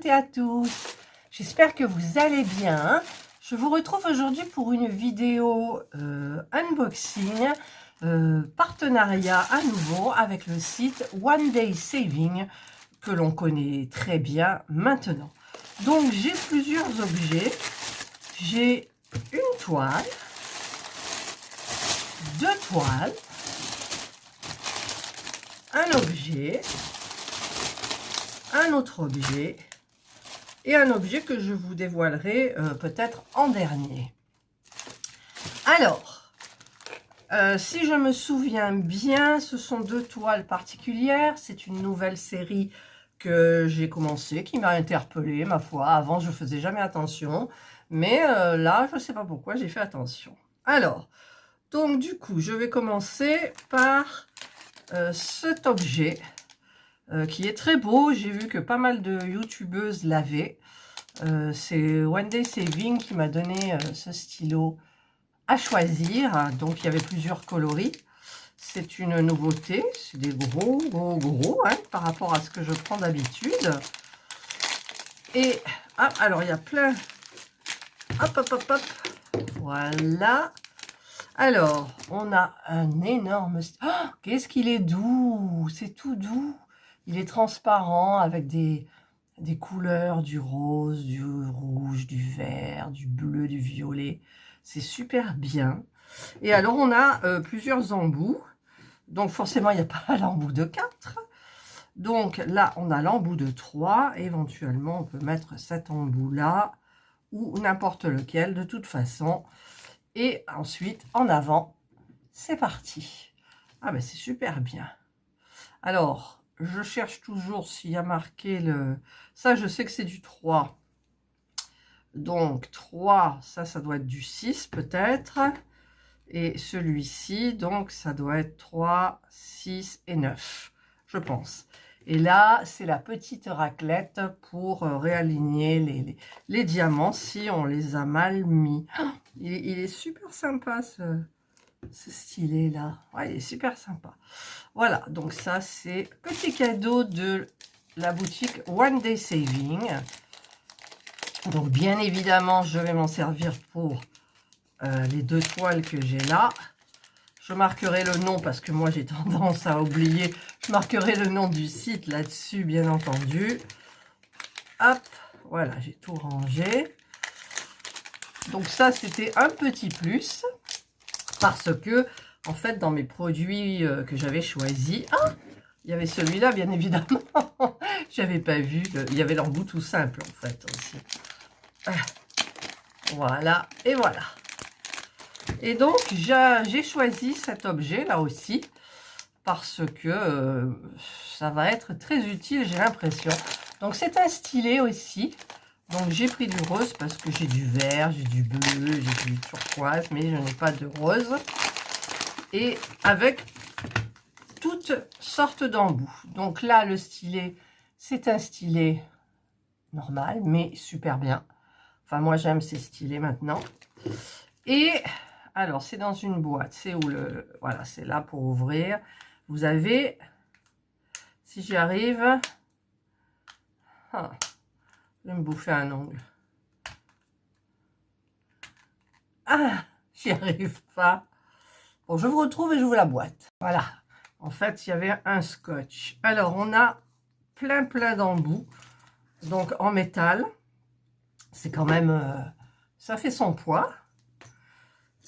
toutes et à tous, j'espère que vous allez bien. Je vous retrouve aujourd'hui pour une vidéo unboxing, partenariat à nouveau avec le site One Day Saving que l'on connaît très bien maintenant. Donc j'ai plusieurs objets, j'ai une toile, deux toiles, un objet, un autre objet et un objet que je vous dévoilerai peut-être en dernier. Alors, si je me souviens bien, ce sont deux toiles particulières. C'est une nouvelle série que j'ai commencé, qui m'a interpellée, ma foi. Avant, je ne faisais jamais attention. Mais là, je ne sais pas pourquoi, j'ai fait attention. Alors, donc du coup, je vais commencer par cet objet qui est très beau. J'ai vu que pas mal de youtubeuses l'avaient. C'est One Day Saving qui m'a donné ce stylo à choisir. Donc il y avait plusieurs coloris. C'est une nouveauté. C'est des gros hein, par rapport à ce que je prends d'habitude. Et alors il y a plein. Hop. Voilà. Alors, on a un énorme... Oh, qu'est-ce qu'il est doux! C'est tout doux. Il est transparent avec des couleurs, du rose, du rouge, du vert, du bleu, du violet. C'est super bien. Et alors, on a plusieurs embouts. Donc, forcément, il n'y a pas l'embout de 4. Donc, là, on a l'embout de 3. Éventuellement, on peut mettre cet embout-là ou n'importe lequel, de toute façon. Et ensuite, en avant, c'est parti. Ah ben, c'est super bien. Alors, je cherche toujours s'il y a marqué le... Ça, je sais que c'est du 3. Donc, 3, ça doit être du 6 peut-être. Et celui-ci, donc, ça doit être 3, 6 et 9, je pense. Et là, c'est la petite raclette pour réaligner les diamants si on les a mal mis. Il est super sympa ce stylet là. Ouais, il est super sympa. Voilà, donc ça c'est petit cadeau de la boutique One Day Saving. Donc bien évidemment, je vais m'en servir pour les deux toiles que j'ai là. Je marquerai le nom parce que moi j'ai tendance à oublier. Je marquerai le nom du site là-dessus, bien entendu. Hop, voilà, j'ai tout rangé. Donc ça, c'était un petit plus. Parce que, en fait, dans mes produits que j'avais choisis, il y avait celui-là, bien évidemment. J'avais pas vu. Il y avait l'embout tout simple, en fait, aussi. Voilà, et voilà. Et donc, j'ai choisi cet objet, là aussi, parce que ça va être très utile, j'ai l'impression. Donc, c'est un stylet aussi. Donc, j'ai pris du rose parce que j'ai du vert, j'ai du bleu, j'ai du turquoise, mais je n'ai pas de rose. Et avec toutes sortes d'embouts. Donc là, le stylet, c'est un stylet normal, mais super bien. Enfin, moi, j'aime ces stylets maintenant. Et alors, c'est dans une boîte. C'est où le... Voilà, c'est là pour ouvrir. Vous avez, si j'y arrive... je vais me bouffer un ongle. J'y arrive pas. Bon, je vous retrouve et j'ouvre la boîte. Voilà. En fait, il y avait un scotch. Alors, on a plein d'embouts. Donc, en métal. C'est quand même... ça fait son poids.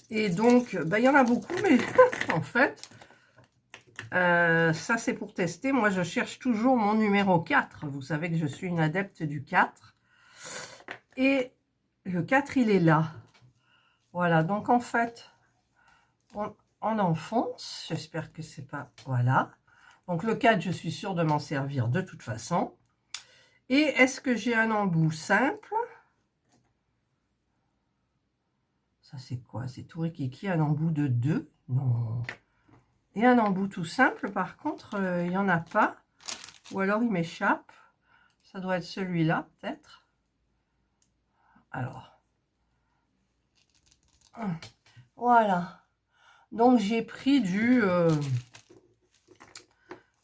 Et donc, il y en a beaucoup, mais en fait, ça, c'est pour tester. Moi, je cherche toujours mon numéro 4. Vous savez que je suis une adepte du 4. Et le 4, il est là. Voilà. Donc, en fait, on enfonce. J'espère que c'est pas... Voilà. Donc, le 4, je suis sûre de m'en servir de toute façon. Et est-ce que j'ai un embout simple? Ça, c'est quoi? C'est tout rikiki, un embout de 2? Non. Et un embout tout simple, par contre, il n'y en a pas. Ou alors, il m'échappe. Ça doit être celui-là, peut-être. Alors. Voilà. Donc, j'ai pris du...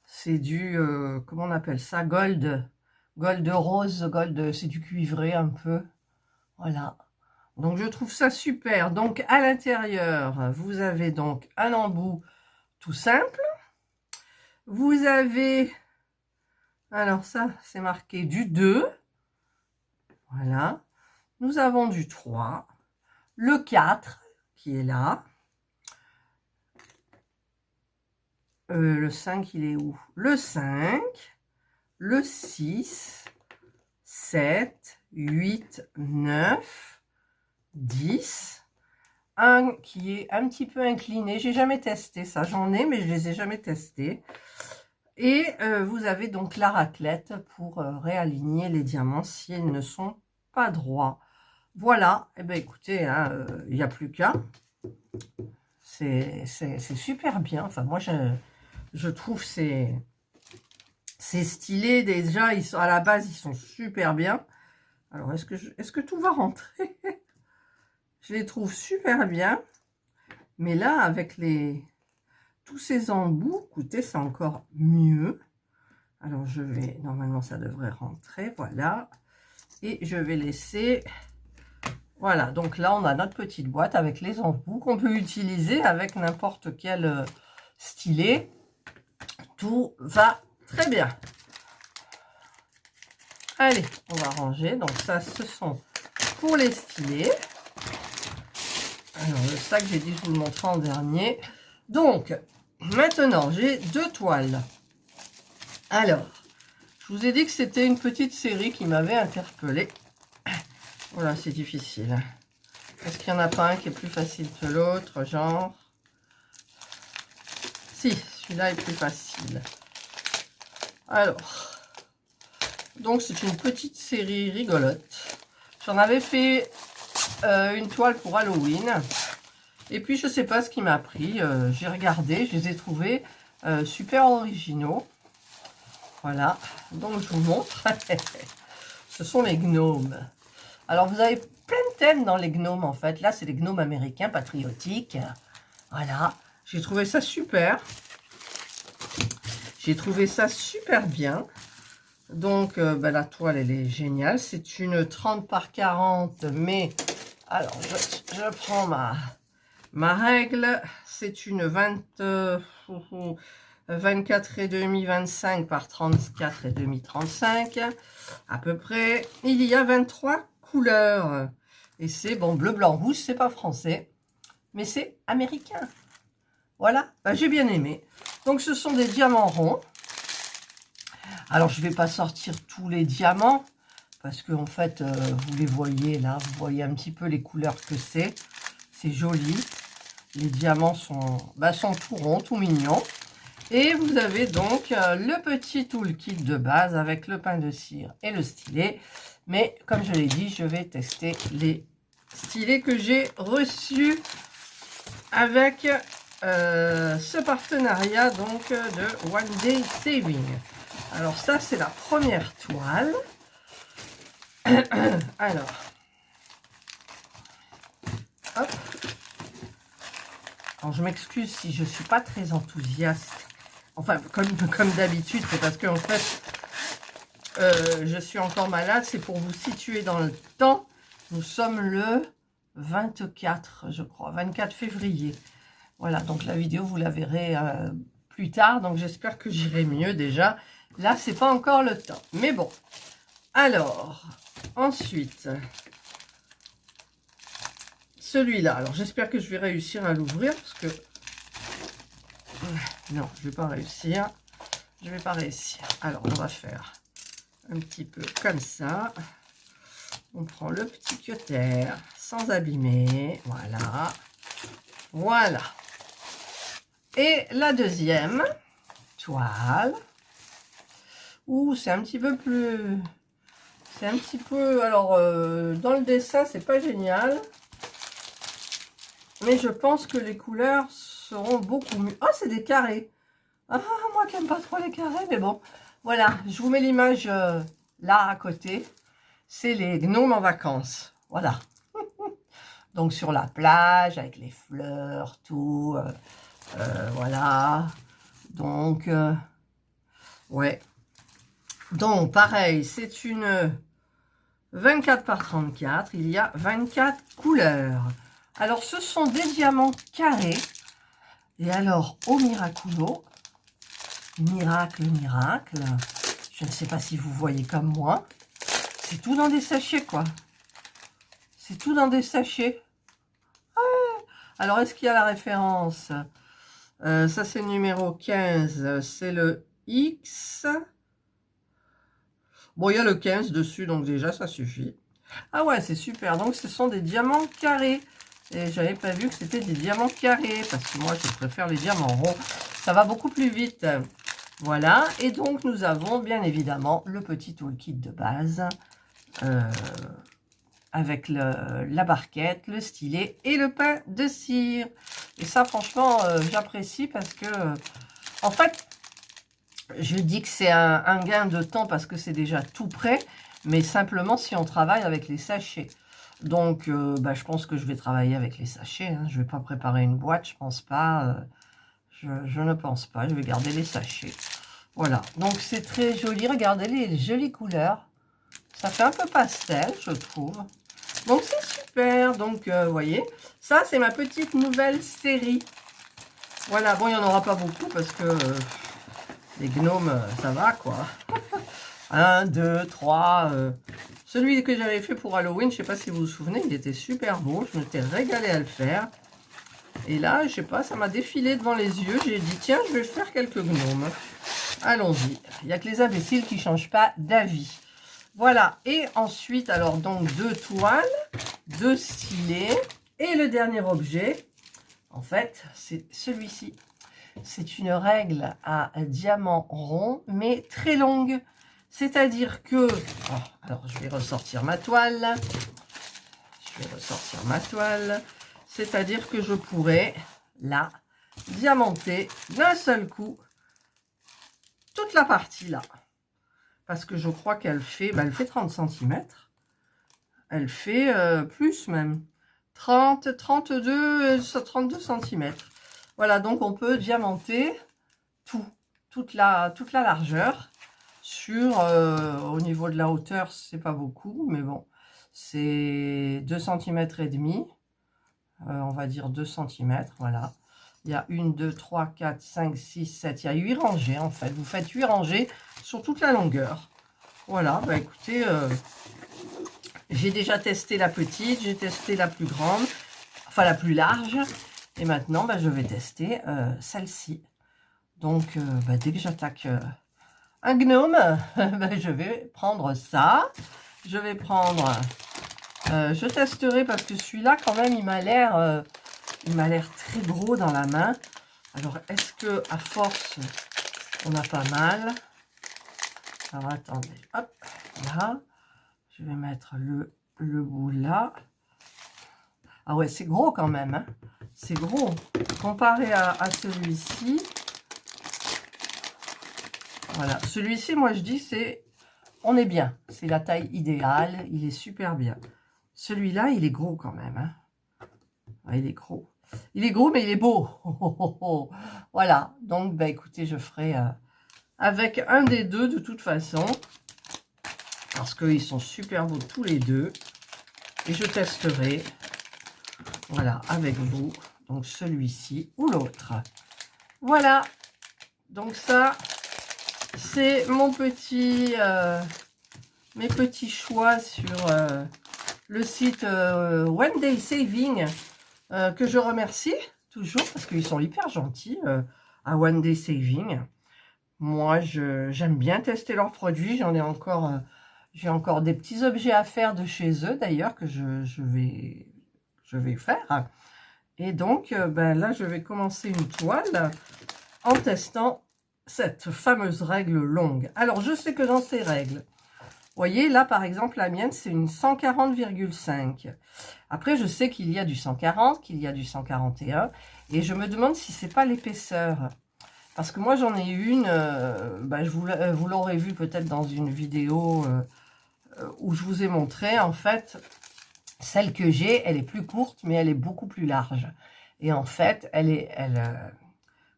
c'est du... comment on appelle ça? Gold Gold rose, gold, c'est du cuivré un peu. Voilà. Donc, je trouve ça super. Donc, à l'intérieur, vous avez donc un embout tout simple. Vous avez, alors ça, c'est marqué du 2. Voilà. Nous avons du 3. Le 4 qui est là. Le 5, il est où? Le 5. Le 6. 7. 8. 9. 10. Un qui est un petit peu incliné. J'ai jamais testé ça. J'en ai, mais je les ai jamais testés. Et vous avez donc la raclette pour réaligner les diamants si ils ne sont pas droits. Voilà. Eh bien, écoutez, hein, il n'y a plus qu'à. C'est super bien. Enfin, moi, je trouve c'est stylé. Déjà, ils sont, à la base, ils sont super bien. Alors, est-ce que tout va rentrer? Je les trouve super bien. Mais là, avec tous ces embouts, écoutez, c'est encore mieux. Alors, je vais... Normalement, ça devrait rentrer. Voilà. Et je vais laisser... Voilà. Donc là, on a notre petite boîte avec les embouts qu'on peut utiliser avec n'importe quel stylet. Tout va très bien. Allez, on va ranger. Donc ça, ce sont pour les stylets. Alors, le sac, j'ai dit, je vous le montre en dernier. Donc, maintenant, j'ai 2 toiles. Alors, je vous ai dit que c'était une petite série qui m'avait interpellée. Voilà, c'est difficile. Est-ce qu'il n'y en a pas un qui est plus facile que l'autre, genre? Si, celui-là est plus facile. Alors, donc c'est une petite série rigolote. J'en avais fait une toile pour Halloween. Et puis, je ne sais pas ce qui m'a pris. J'ai regardé, je les ai trouvés super originaux. Voilà, donc je vous montre. Ce sont les gnomes. Alors, vous avez plein de thèmes dans les gnomes, en fait. Là, c'est les gnomes américains patriotiques. Voilà, j'ai trouvé ça super. J'ai trouvé ça super bien. Donc, la toile, elle est géniale. C'est une 30 par 40, mais... Alors, je prends ma règle. C'est une 24,5, 25 par 34,5, 35 à peu près. Il y a 23 couleurs. Et c'est, bon, bleu, blanc, rouge, c'est pas français, mais c'est américain. Voilà, j'ai bien aimé. Donc, ce sont des diamants ronds. Alors, je ne vais pas sortir tous les diamants, parce que en fait, vous les voyez là, vous voyez un petit peu les couleurs que c'est. C'est joli. Les diamants sont tout ronds, tout mignons. Et vous avez donc le petit toolkit de base avec le pain de cire et le stylet. Mais comme je l'ai dit, je vais tester les stylets que j'ai reçus avec ce partenariat donc de One Day Saving. Alors ça, c'est la première toile. Alors, hop. Alors, je m'excuse si je ne suis pas très enthousiaste. Enfin, comme d'habitude, c'est parce que en fait, je suis encore malade. C'est pour vous situer dans le temps. Nous sommes le 24, je crois, 24 février. Voilà, donc la vidéo, vous la verrez plus tard. Donc, j'espère que j'irai mieux déjà. Là, c'est pas encore le temps. Mais bon. Alors, ensuite, celui-là. Alors, j'espère que je vais réussir à l'ouvrir parce que... Non, je vais pas réussir. Je vais pas réussir. Alors, on va faire un petit peu comme ça. On prend le petit cutter sans abîmer. Voilà. Voilà. Et la deuxième toile. Ouh, c'est un petit peu plus... C'est un petit peu... Alors, dans le dessin, c'est pas génial. Mais je pense que les couleurs seront beaucoup mieux. Oh, c'est des carrés. Ah, moi qui n'aime pas trop les carrés, mais bon. Voilà, je vous mets l'image là à côté. C'est les gnomes en vacances. Voilà. Donc, sur la plage, avec les fleurs, tout. Voilà. Donc, ouais. Donc, pareil, c'est une 24 par 34. Il y a 24 couleurs. Alors, ce sont des diamants carrés. Et alors, au miraculo, miracle, miracle, je ne sais pas si vous voyez comme moi, c'est tout dans des sachets, quoi. C'est tout dans des sachets. Ah, alors, est-ce qu'il y a la référence? Ça, c'est le numéro 15. C'est le X. Bon, il y a le 15 dessus, donc déjà, ça suffit. Ah ouais, c'est super. Donc, ce sont des diamants carrés. Et j'avais pas vu que c'était des diamants carrés, parce que moi, je préfère les diamants ronds. Ça va beaucoup plus vite. Voilà. Et donc, nous avons, bien évidemment, le petit toolkit de base. Avec la barquette, le stylet et le pain de cire. Et ça, franchement, j'apprécie parce que, en fait, je dis que c'est un gain de temps parce que c'est déjà tout prêt, mais simplement si on travaille avec les sachets. Donc, je pense que je vais travailler avec les sachets. Hein. Je ne vais pas préparer une boîte, je pense pas. Je ne pense pas, je vais garder les sachets. Voilà, donc c'est très joli. Regardez les jolies couleurs. Ça fait un peu pastel, je trouve. Donc, c'est super. Donc, vous voyez, ça, c'est ma petite nouvelle série. Voilà, bon, il n'y en aura pas beaucoup parce que les gnomes, ça va, quoi. 1, 2, 3. Celui que j'avais fait pour Halloween, je ne sais pas si vous vous souvenez, il était super beau. Je m'étais régalée à le faire. Et là, je sais pas, ça m'a défilé devant les yeux. J'ai dit, tiens, je vais faire quelques gnomes. Allons-y. Il n'y a que les imbéciles qui ne changent pas d'avis. Voilà. Et ensuite, alors, donc, 2 toiles, 2 stylets. Et le dernier objet, en fait, c'est celui-ci. C'est une règle à diamant rond, mais très longue. C'est-à-dire que... Oh, alors, je vais ressortir ma toile. C'est-à-dire que je pourrais, là, diamanter d'un seul coup toute la partie là. Parce que je crois qu'elle fait, elle fait 30 cm. Elle fait plus même. 30, 32 cm. Voilà, donc on peut diamanter toute la largeur. Au niveau de la hauteur, c'est pas beaucoup, mais bon, c'est 2 cm et demi. On va dire 2 cm, voilà. Il y a 1, 2, 3, 4, 5, 6, 7. Il y a 8 rangées, en fait. Vous faites 8 rangées sur toute la longueur. Voilà, écoutez, j'ai déjà testé la petite, j'ai testé la plus grande, enfin la plus large. Et maintenant, je vais tester celle-ci. Donc, dès que j'attaque un gnome, je vais prendre ça. Je vais prendre... je testerai parce que celui-là, quand même, il m'a l'air très gros dans la main. Alors, est-ce que à force, on a pas mal? Alors, attendez. Hop, là. Je vais mettre le bout là. Ah ouais, c'est gros quand même. Hein. C'est gros. Comparé à celui-ci. Voilà. Celui-ci, moi, je dis, c'est... On est bien. C'est la taille idéale. Il est super bien. Celui-là, il est gros quand même. Hein. Ouais, il est gros. Il est gros, mais il est beau. Voilà. Donc, écoutez, je ferai avec un des deux de toute façon. Parce qu'ils sont super beaux tous les deux. Et je testerai. Voilà, avec vous. Donc, celui-ci ou l'autre. Voilà. Donc, ça, c'est mon petit... mes petits choix sur le site One Day Saving. Que je remercie toujours parce qu'ils sont hyper gentils à One Day Saving. Moi, j'aime bien tester leurs produits. J'ai encore des petits objets à faire de chez eux d'ailleurs que je vais faire. Et donc, là, je vais commencer une toile en testant cette fameuse règle longue. Alors, je sais que dans ces règles, vous voyez, là, par exemple, la mienne, c'est une 140,5. Après, je sais qu'il y a du 140, qu'il y a du 141. Et je me demande si c'est pas l'épaisseur. Parce que moi, j'en ai une, vous l'aurez vu peut-être dans une vidéo où je vous ai montré, en fait, celle que j'ai, elle est plus courte, mais elle est beaucoup plus large. Et en fait,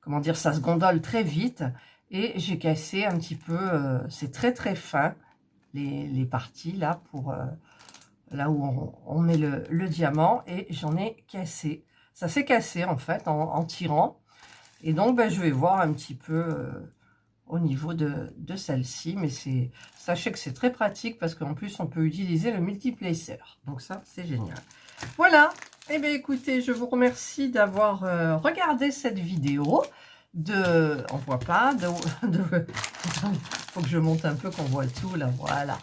comment dire, ça se gondole très vite. Et j'ai cassé un petit peu, c'est très très fin, les parties là, pour là où on met le diamant, et j'en ai cassé. Ça s'est cassé en fait en tirant. Et donc ben, je vais voir un petit peu au niveau de celle-ci, mais sachez que c'est très pratique parce qu'en plus on peut utiliser le multiplacer. Donc ça c'est génial. Voilà, et bien écoutez, je vous remercie d'avoir regardé cette vidéo. On voit pas, faut que je monte un peu qu'on voit tout là, voilà.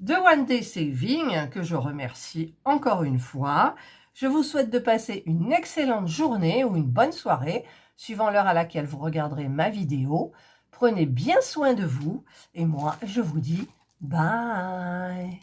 De One Day Saving, que je remercie encore une fois. Je vous souhaite de passer une excellente journée ou une bonne soirée, suivant l'heure à laquelle vous regarderez ma vidéo. Prenez bien soin de vous, et moi je vous dis bye.